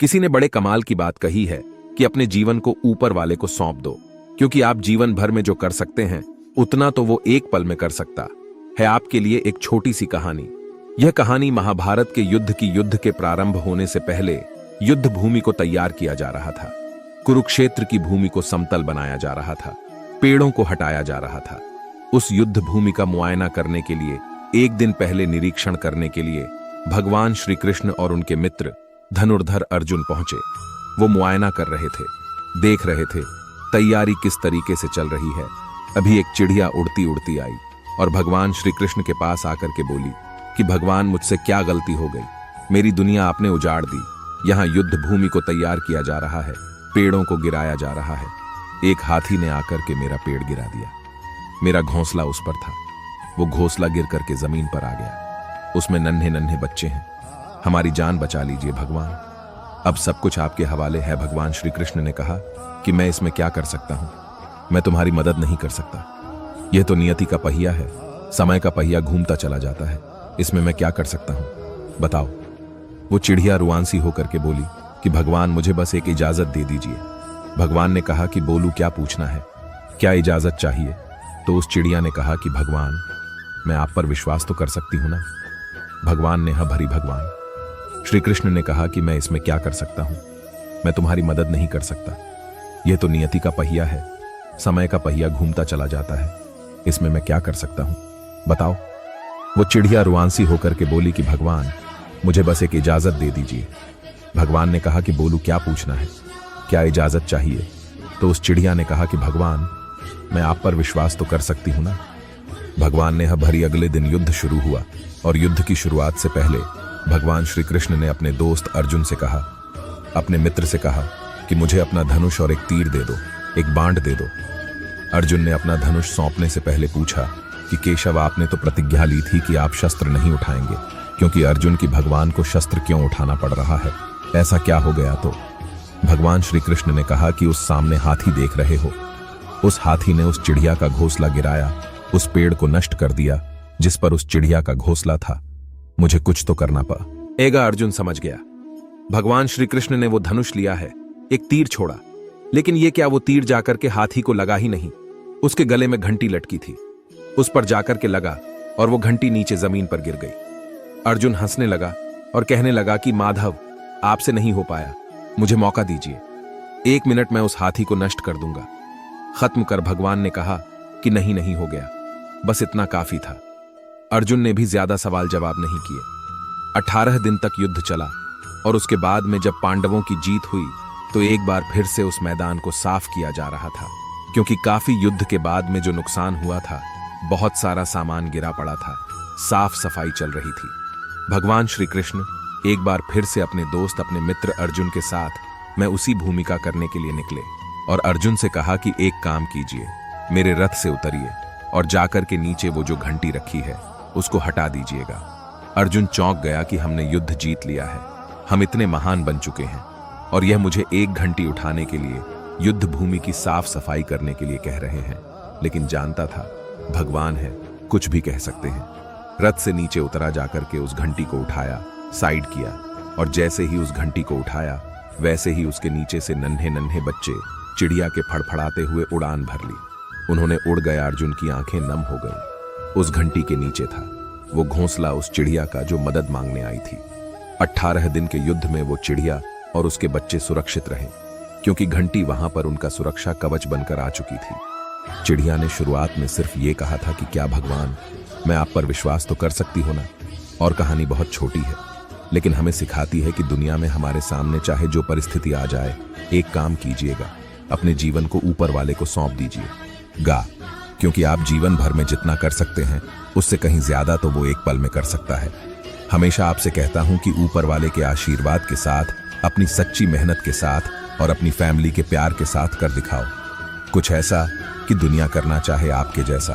किसी ने बड़े कमाल की बात कही है कि अपने जीवन को ऊपर वाले को सौंप दो, क्योंकि आप जीवन भर में जो कर सकते हैं उतना तो वो एक पल में कर सकता है। आपके लिए एक छोटी सी कहानी। यह कहानी महाभारत के युद्ध के प्रारंभ होने से पहले युद्ध भूमि को तैयार किया जा रहा था। कुरुक्षेत्र की भूमि को समतल बनाया जा रहा था, पेड़ों को हटाया जा रहा था। उस युद्ध भूमि का मुआयना करने के लिए एक दिन पहले निरीक्षण करने के लिए भगवान श्री कृष्ण और उनके मित्र धनुर्धर अर्जुन पहुंचे। वो मुआयना कर रहे थे, देख रहे थे तैयारी किस तरीके से चल रही है। अभी एक चिड़िया उड़ती उड़ती आई और भगवान श्री कृष्ण के पास आकर के बोली कि भगवान, मुझसे क्या गलती हो गई? मेरी दुनिया आपने उजाड़ दी। यहाँ युद्ध भूमि को तैयार किया जा रहा है, पेड़ों को गिराया जा रहा है। एक हाथी ने आकर के मेरा पेड़ गिरा दिया। मेरा घोंसला उस पर था, वो घोंसला गिर करके जमीन पर आ गया। उसमें नन्हे नन्हे बच्चे हैं। हमारी जान बचा लीजिए भगवान। अब सब कुछ आपके हवाले है। भगवान श्री कृष्ण ने कहा कि मैं इसमें क्या कर सकता हूं? मैं तुम्हारी मदद नहीं कर सकता। यह तो नियति का पहिया है, समय का पहिया घूमता चला जाता है। इसमें मैं क्या कर सकता हूं, बताओ। वो चिड़िया रुआंसी होकर के बोली कि भगवान, मुझे बस एक इजाजत दे दीजिए। भगवान ने कहा कि बोलू, क्या पूछना है, क्या इजाजत चाहिए? तो उस चिड़िया ने कहा कि भगवान, मैं आप पर विश्वास तो कर सकती हूं ना? भगवान ने हाँ भरी भगवान। श्री कृष्ण ने कहा कि मैं इसमें क्या कर सकता हूं? मैं तुम्हारी मदद नहीं कर सकता। यह तो नियति का पहिया है, समय का पहिया घूमता चला जाता है। इसमें मैं क्या कर सकता हूं, बताओ। वो चिड़िया रुआंसी होकर के बोली कि भगवान, मुझे बस एक इजाजत दे दीजिए। भगवान ने कहा कि बोलू, क्या पूछना है, क्या इजाजत चाहिए? तो उस चिड़िया ने कहा कि भगवान, मैं आप पर विश्वास तो कर सकती हूं ना? भगवान ने हाँ भरी। अगले दिन युद्ध शुरू हुआ और युद्ध की शुरुआत से पहले भगवान श्री कृष्ण ने अपने दोस्त अर्जुन से कहा, अपने मित्र से कहा कि मुझे अपना धनुष और एक तीर दे दो, एक बाण दे दो। अर्जुन ने अपना धनुष सौंपने से पहले पूछा कि केशव, आपने तो प्रतिज्ञा ली थी कि आप शस्त्र नहीं उठाएंगे, क्योंकि अर्जुन की भगवान को शस्त्र क्यों उठाना पड़ रहा है? ऐसा क्या हो गया? तो भगवान श्री कृष्ण ने कहा कि उस सामने हाथी देख रहे हो, उस हाथी ने उस चिड़िया का घोंसला गिराया, उस पेड़ को नष्ट कर दिया जिस पर उस चिड़िया का घोंसला था। मुझे कुछ तो करना पड़ेगा। अर्जुन समझ गया। भगवान श्री कृष्ण ने वो धनुष लिया है, एक तीर छोड़ा, लेकिन ये क्या, वो तीर जाकर के हाथी को लगा ही नहीं। उसके गले में घंटी लटकी थी, उस पर जाकर के लगा और वो घंटी नीचे जमीन पर गिर गई। अर्जुन हंसने लगा और कहने लगा कि माधव, आपसे नहीं हो पाया, मुझे मौका दीजिए। 1 मिनट में उस हाथी को नष्ट कर दूंगा। खत्म कर। भगवान ने कहा कि नहीं, नहीं हो गया, बस इतना काफी था। अर्जुन ने भी ज्यादा सवाल जवाब नहीं किए। 18 दिन तक युद्ध चला और उसके बाद में जब पांडवों की जीत हुई तो एक बार फिर से उस मैदान को साफ किया जा रहा था, क्योंकि काफी युद्ध के बाद में जो नुकसान हुआ था, बहुत सारा सामान गिरा पड़ा था, साफ सफाई चल रही थी। भगवान श्री कृष्ण एक बार फिर से अपने दोस्त, अपने मित्र अर्जुन के साथ मैं उसी भूमिका करने के लिए निकले और अर्जुन से कहा कि एक काम कीजिए, मेरे रथ से उतरिए और जाकर के नीचे वो जो घंटी रखी है उसको हटा दीजिएगा। अर्जुन चौंक गया कि हमने युद्ध जीत लिया है, हम इतने महान बन चुके हैं और यह मुझे एक घंटी उठाने के लिए, युद्ध भूमि की साफ सफाई करने के लिए कह रहे हैं। लेकिन जानता था भगवान है, कुछ भी कह सकते हैं। रथ से नीचे उतरा, जाकर के उस घंटी को उठाया, साइड किया और जैसे ही उस घंटी को उठाया वैसे ही उसके नीचे से नन्हे नन्हे बच्चे चिड़िया के फड़फड़ाते हुए उड़ान भर ली। उन्होंने उड़ गया। अर्जुन की आंखें नम हो गईं। उस घंटी के नीचे था वो घोंसला उस चिड़िया का जो मदद मांगने आई थी। 18 दिन के युद्ध में वो चिड़िया और उसके बच्चे सुरक्षित रहे, क्योंकि घंटी वहां पर उनका सुरक्षा कवच बनकर आ चुकी थी। चिड़िया ने शुरुआत में सिर्फ ये कहा था कि क्या भगवान, मैं आप पर विश्वास तो कर सकती हो ना? और कहानी बहुत छोटी है, लेकिन हमें सिखाती है कि दुनिया में हमारे सामने चाहे जो परिस्थिति आ जाए, एक काम कीजिएगा, अपने जीवन को ऊपर वाले को सौंप दीजिए। क्योंकि आप जीवन भर में जितना कर सकते हैं उससे कहीं ज्यादा तो वो एक पल में कर सकता है। हमेशा आपसे कहता हूं कि ऊपर वाले के आशीर्वाद के साथ, अपनी सच्ची मेहनत के साथ और अपनी फैमिली के प्यार के साथ कर दिखाओ कुछ ऐसा कि दुनिया करना चाहे आपके जैसा।